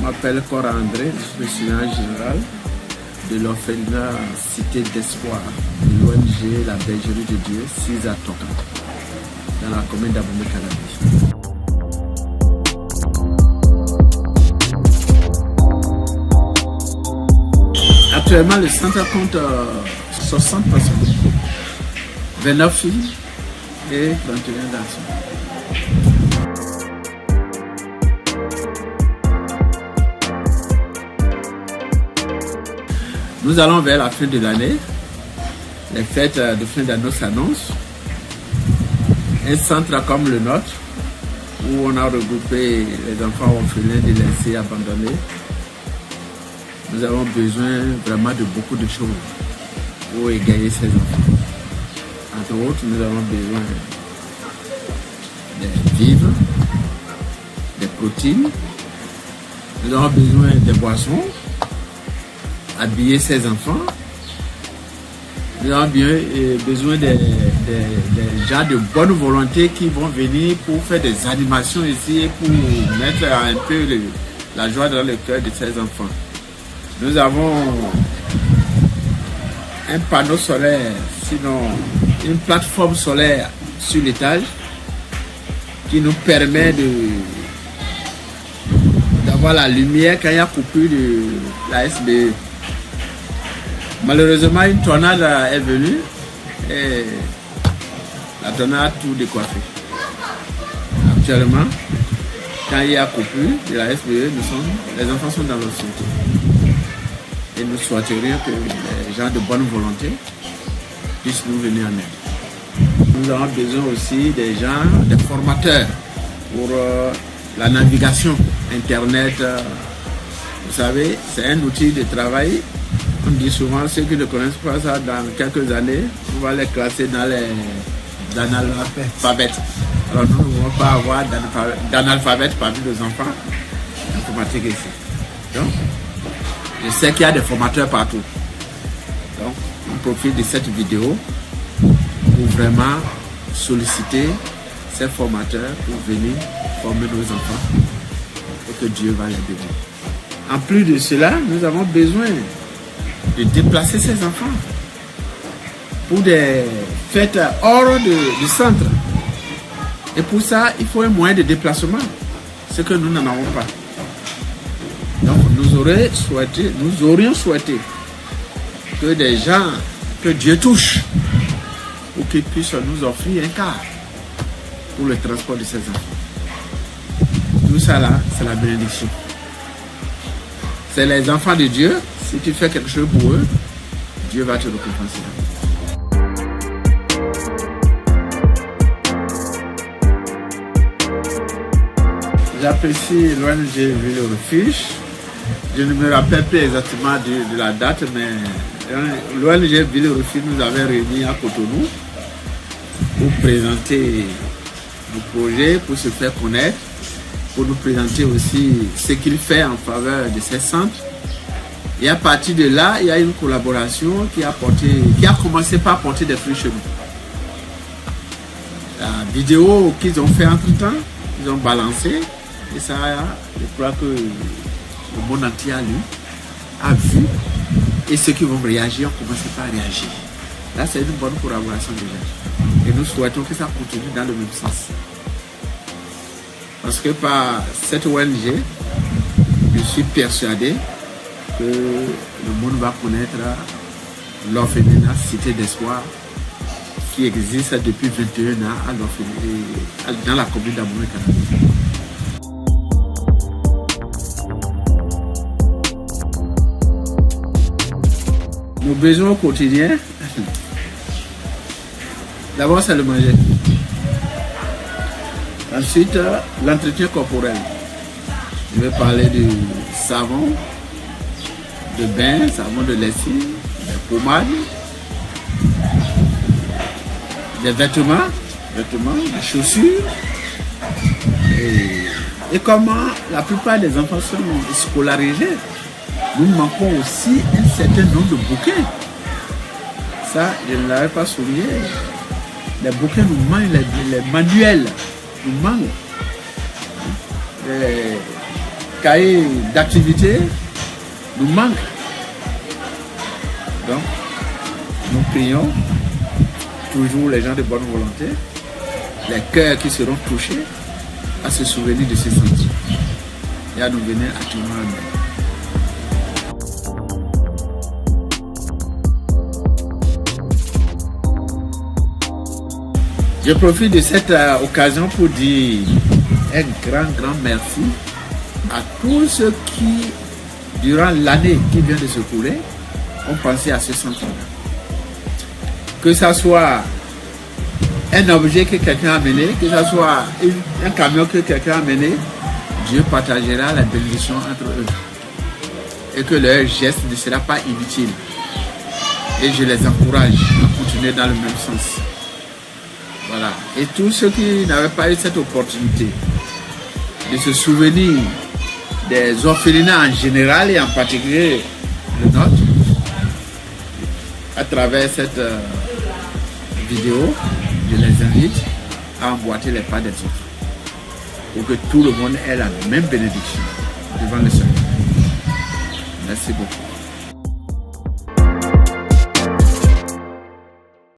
Je m'appelle Cora André, je suis le surveillant général de l'orphelinat Cité d'Espoir de l'ONG La Bergerie de Dieu, Cisa Toka, dans la commune d'Abomey-Calabi. Actuellement, le centre compte 60 personnes, 29 filles et 31 garçons. Nous allons vers la fin de l'année. Les fêtes de fin d'année s'annoncent. Un centre comme le nôtre, où on a regroupé les enfants orphelins délaissés, abandonnés. Nous avons besoin vraiment de beaucoup de choses pour égayer ces enfants. Entre autres, nous avons besoin des vivres, des protéines. Nous avons besoin des boissons, habiller ces enfants. Nous avons besoin des gens de bonne volonté qui vont venir pour faire des animations ici et pour mettre un peu la joie dans le cœur de ces enfants. Nous avons un panneau solaire, sinon une plateforme solaire sur l'étage qui nous permet d'avoir la lumière quand il y a coupure de la SBE. Malheureusement, une tornade est venue et la tornade a tout décoiffé. Actuellement, quand il y a coupure de la SBE, les enfants sont dans l'obscurité. Et nous souhaiterions que les gens de bonne volonté puissent nous venir en aide. Nous avons besoin aussi des gens, des formateurs pour la navigation Internet. Vous savez, c'est un outil de travail. On dit souvent, ceux qui ne connaissent pas ça, dans quelques années, on va les classer dans l'analphabète. Alors nous ne voulons pas avoir d'analphabète parmi nos enfants informatiques ici. Donc, je sais qu'il y a des formateurs partout. Donc, on profite de cette vidéo pour vraiment solliciter ces formateurs pour venir former nos enfants et que Dieu va les bénir. En plus de cela, nous avons besoin de déplacer ces enfants pour des fêtes hors du centre. Et pour ça, il faut un moyen de déplacement, ce que nous n'en avons pas. Donc nous aurions souhaité que des gens que Dieu touche pour qu'ils puissent nous offrir un car pour le transport de ces enfants. Tout ça là, c'est la bénédiction. C'est les enfants de Dieu. Si tu fais quelque chose pour eux, Dieu va te récompenser. J'apprécie l'ONG Ville au Refuge. Je ne me rappelle plus exactement de la date, mais l'ONG Ville au Refuge nous avait réunis à Cotonou pour présenter nos projets, pour se faire connaître, pour nous présenter aussi ce qu'il fait en faveur de ces centres. Et à partir de là, il y a une collaboration qui a commencé par porter des fruits chez nous. La vidéo qu'ils ont fait entre-temps, ils ont balancé. Et ça, je crois que le monde entier a vu. Et ceux qui vont réagir ont commencé par réagir. Là, c'est une bonne collaboration déjà. Et nous souhaitons que ça continue dans le même sens. Parce que par cette ONG, je suis persuadé que le monde va connaître l'orphelinat Cité d'Espoir qui existe depuis 21 ans à l'orphelinat dans la commune d'Abomey-Calabi. Nos besoins au quotidien, d'abord c'est le manger. Ensuite, l'entretien corporel. Je vais parler du savon, de bain, savon de lessive, des pommades, des vêtements, des chaussures. Et comment la plupart des enfants sont scolarisés, nous manquons aussi un certain nombre de bouquins. Ça, je ne l'avais pas souligné. Les bouquins nous manquent, les manuels nous manquent. cahier d'activité nous manque. Donc, nous prions toujours les gens de bonne volonté, les cœurs qui seront touchés à se souvenir de ces sentiments et à nous venir activement en aide. Je profite de cette occasion pour dire un grand merci à tous ceux qui, durant l'année qui vient de se couler, ont pensé à ce centre-là. Que ce soit un objet que quelqu'un a amené, que ce soit un camion que quelqu'un a amené, Dieu partagera la bénédiction entre eux. Et que leur geste ne sera pas inutile. Et je les encourage à continuer dans le même sens. Voilà. Et tous ceux qui n'avaient pas eu cette opportunité de se souvenir des orphelinats en général et en particulier le nôtre, à travers cette vidéo, je les invite à emboîter les pas des autres pour que tout le monde ait la même bénédiction devant le Seigneur. Merci beaucoup.